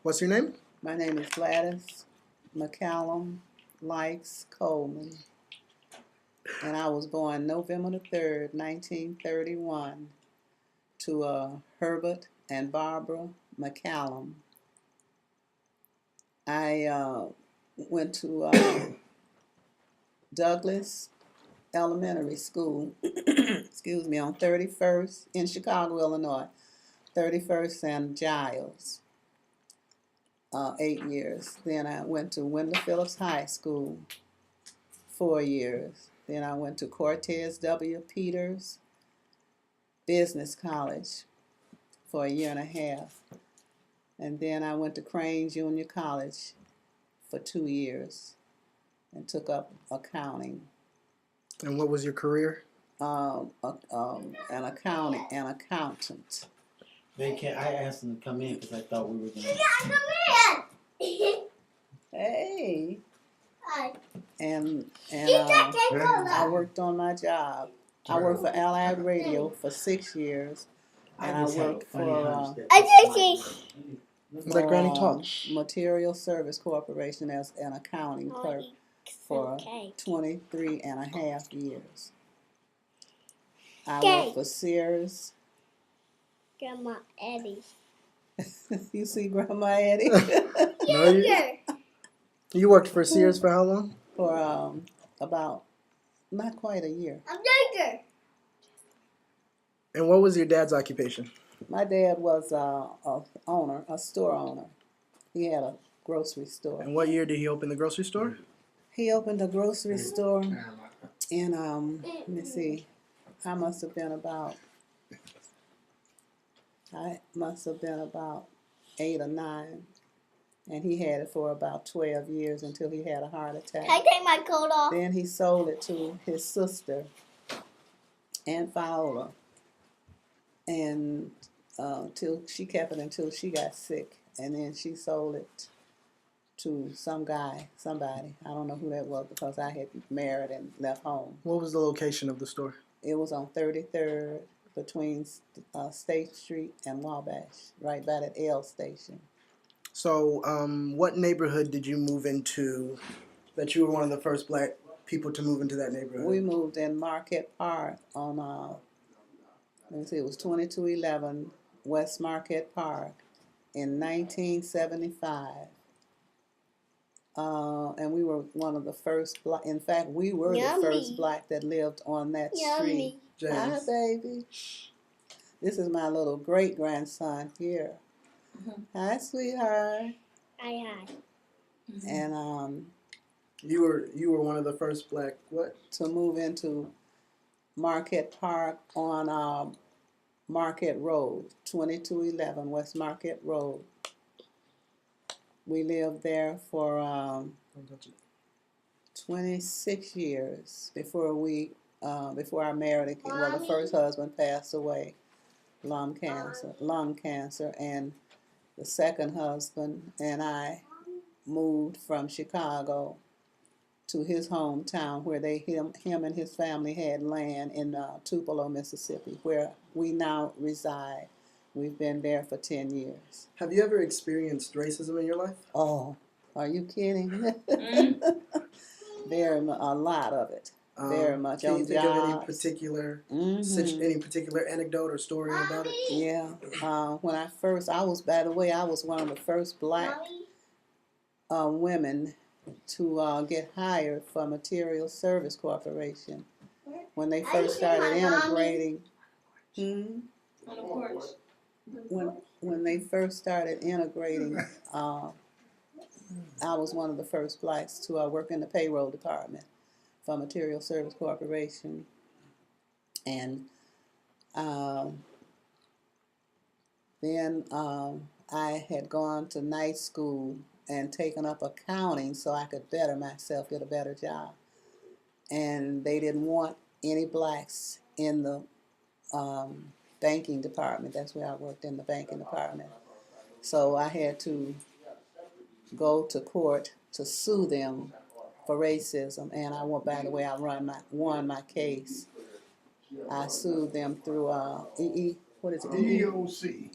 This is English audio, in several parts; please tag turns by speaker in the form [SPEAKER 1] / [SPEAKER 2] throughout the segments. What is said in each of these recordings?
[SPEAKER 1] What's your name?
[SPEAKER 2] My name is Gladys Lykes-Coleman, and I was born November the 3rd, 1931, to Herbert and Barbara McCallum. I went to Douglas Elementary School, excuse me, on 31st in Chicago, Illinois, 31st and Giles, 8 years. Then I went to Wendell Phillips High School, 4 years. Then I went to Cortez W. Peters Business College for a year and a half. And then I went to Crane Junior College for 2 years and took up accounting.
[SPEAKER 1] And what was your career?
[SPEAKER 2] An accountant.
[SPEAKER 3] They can't. I asked them to come in because I thought we were going to.
[SPEAKER 2] Hey. And I worked on my job. I worked for Allied Radio for 6 years, and I worked for
[SPEAKER 1] Granny talk.
[SPEAKER 2] Material Service Corporation as an accounting clerk for 23 and a half years. I worked for Sears.
[SPEAKER 4] Grandma Eddie.
[SPEAKER 2] You see Grandma Eddie?
[SPEAKER 1] No, you worked for Sears for how long?
[SPEAKER 2] For about not quite a year.
[SPEAKER 4] I'm younger.
[SPEAKER 1] And what was your dad's occupation?
[SPEAKER 2] My dad was a store owner. He had a grocery store.
[SPEAKER 1] And what year did he open the grocery store?
[SPEAKER 2] He opened a grocery store in let me see, I must have been about 8 or 9, and he had it for about 12 years until he had a heart attack.
[SPEAKER 4] Can I take my coat off?
[SPEAKER 2] Then he sold it to his sister, Aunt Viola, and till she kept it until she got sick, and then she sold it to somebody. I don't know who that was because I had married and left home.
[SPEAKER 1] What was the location of the store?
[SPEAKER 2] It was on 33rd between State Street and Wabash, right by that L station.
[SPEAKER 1] So, what neighborhood did you move into that you were one of the first black people to move into that neighborhood?
[SPEAKER 2] We moved in Marquette Park on, let me see, it was 2211 West Marquette Park in 1975. And we were one of the first black, in fact, we were the first black that lived on that street. Hi, baby. This is my little great-grandson here. Hi, sweetheart.
[SPEAKER 4] Hi.
[SPEAKER 2] And
[SPEAKER 1] you were one of the first black what?
[SPEAKER 2] To move into Marquette Park on Marquette Road, 2211 West Marquette Road. We lived there for 26 years before I married again. Well, the first husband passed away, lung cancer, and the second husband and I moved from Chicago to his hometown where him and his family had land in Tupelo, Mississippi, where we now reside. We've been there for 10 years.
[SPEAKER 1] Have you ever experienced racism in your life?
[SPEAKER 2] Oh, are you kidding? A lot of it. Very much.
[SPEAKER 1] Can you think of any
[SPEAKER 2] jobs.
[SPEAKER 1] particular anecdote or story about it?
[SPEAKER 2] Yeah. When I was one of the first black women to get hired for Material Service Corporation. When they first started integrating. When they first started integrating, I was one of the first blacks to work in the payroll department for Material Service Corporation. And then I had gone to night school and taken up accounting so I could better myself, get a better job. And they didn't want any blacks in the banking department. That's where I worked, in the banking department. So I had to go to court to sue them for racism, and I won my case. I sued them through EEOC,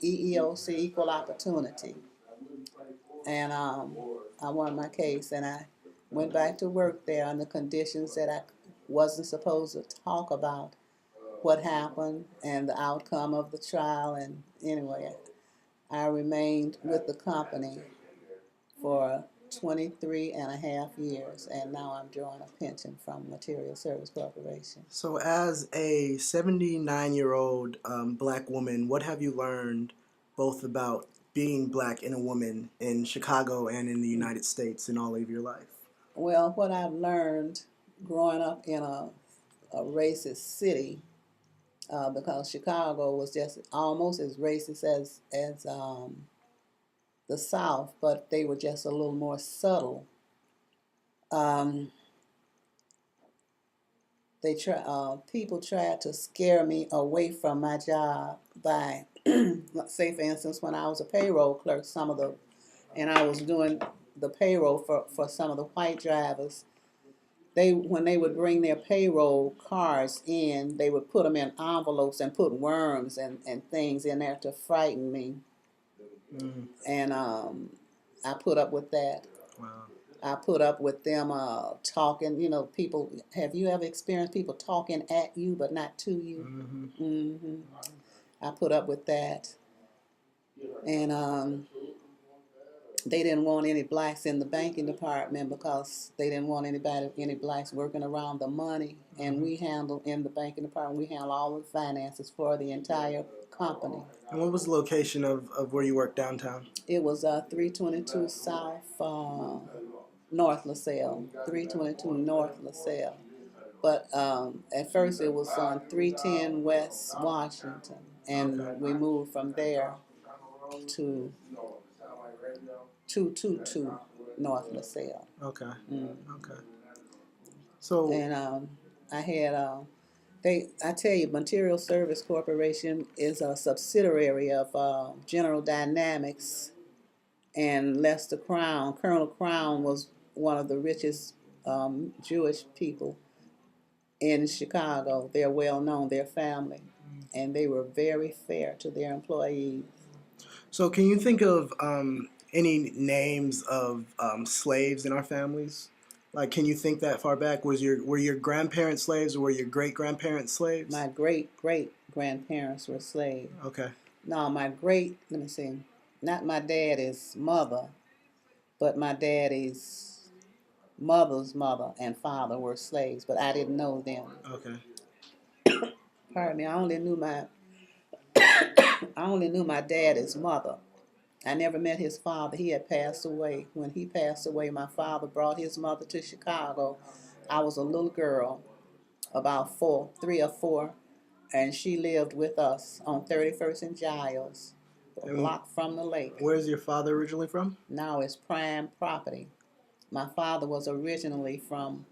[SPEAKER 2] Equal Opportunity. and I won my case, and I went back to work there under conditions that I wasn't supposed to talk about what happened and the outcome of the trial. And anyway, I remained with the company for 23 and a half years, and now I'm drawing a pension from Material Service Corporation.
[SPEAKER 1] So, as a 79-year-old black woman, what have you learned both about being black and a woman in Chicago and in the United States in all of your life?
[SPEAKER 2] Well, what I've learned growing up in a racist city, because Chicago was just almost as racist as the South, but they were just a little more subtle. People tried to scare me away from my job by, say for instance, when I was a payroll clerk, and I was doing the payroll for some of the white drivers. When they would bring their payroll cards in, they would put them in envelopes and put worms and things in there to frighten me.
[SPEAKER 1] Mm.
[SPEAKER 2] And I put up with that.
[SPEAKER 1] Wow.
[SPEAKER 2] I put up with them talking. People. Have you ever experienced people talking at you but not to you?
[SPEAKER 1] Mm-hmm.
[SPEAKER 2] Mm-hmm. I put up with that, and they didn't want any blacks in the banking department because they didn't want any blacks working around the money. And we handle in the banking department. We handle all the finances for the entire company.
[SPEAKER 1] And what was the location of where you worked downtown?
[SPEAKER 2] It was 322 South North LaSalle, 322 North LaSalle. But at first it was on 310 West Washington, and we moved from there to 222 North LaSalle.
[SPEAKER 1] Okay.
[SPEAKER 2] Mm.
[SPEAKER 1] Okay. So,
[SPEAKER 2] And I had I tell you, Material Service Corporation is a subsidiary of General Dynamics and Lester Crown. Colonel Crown was one of the richest Jewish people in Chicago. They're well known, their family, and they were very fair to their employees.
[SPEAKER 1] so can you think of any names of slaves in our families? Like, can you think that far back? Were your grandparents slaves, or were your great grandparents slaves?
[SPEAKER 2] My great grandparents were slaves.
[SPEAKER 1] Okay.
[SPEAKER 2] No, let me see, not my daddy's mother, but my daddy's mother's mother and father were slaves, but I didn't know them.
[SPEAKER 1] Okay.
[SPEAKER 2] Pardon me, I only knew my daddy's mother. I never met his father. He had passed away. When he passed away, my father brought his mother to Chicago. I was a little girl, about 3 or 4, and she lived with us on 31st and Giles, a block from the lake.
[SPEAKER 1] Where's your father originally from?
[SPEAKER 2] Now it's prime property. My father was originally from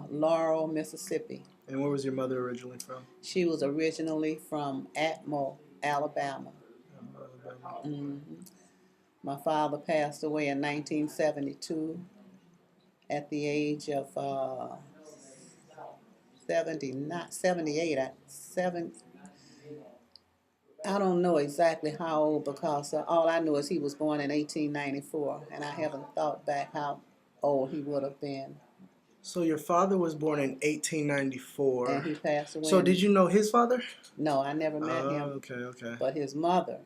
[SPEAKER 2] Laurel, Mississippi.
[SPEAKER 1] And where was your mother originally from?
[SPEAKER 2] She was originally from Atmore, Alabama. Mm-hmm. My father passed away in 1972 at the age of 78. I don't know exactly how old, because all I know is he was born in 1894, and I haven't thought back how old he would have been.
[SPEAKER 1] So your father was born in 1894.
[SPEAKER 2] And he passed away.
[SPEAKER 1] So did you know his father?
[SPEAKER 2] No, I never met him.
[SPEAKER 1] Okay.
[SPEAKER 2] But his mother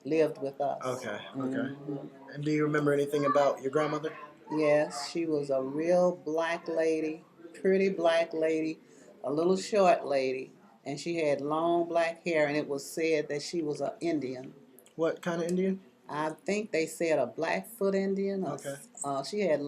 [SPEAKER 2] lived with us.
[SPEAKER 1] Okay.
[SPEAKER 2] Mm-hmm.
[SPEAKER 1] And do you remember anything about your grandmother?
[SPEAKER 2] Yes, she was a real black lady, pretty black lady, a little short lady, and she had long black hair, and it was said that she was an Indian.
[SPEAKER 1] What kind of Indian?
[SPEAKER 2] I think they said a Blackfoot Indian.
[SPEAKER 1] Okay.
[SPEAKER 2] She had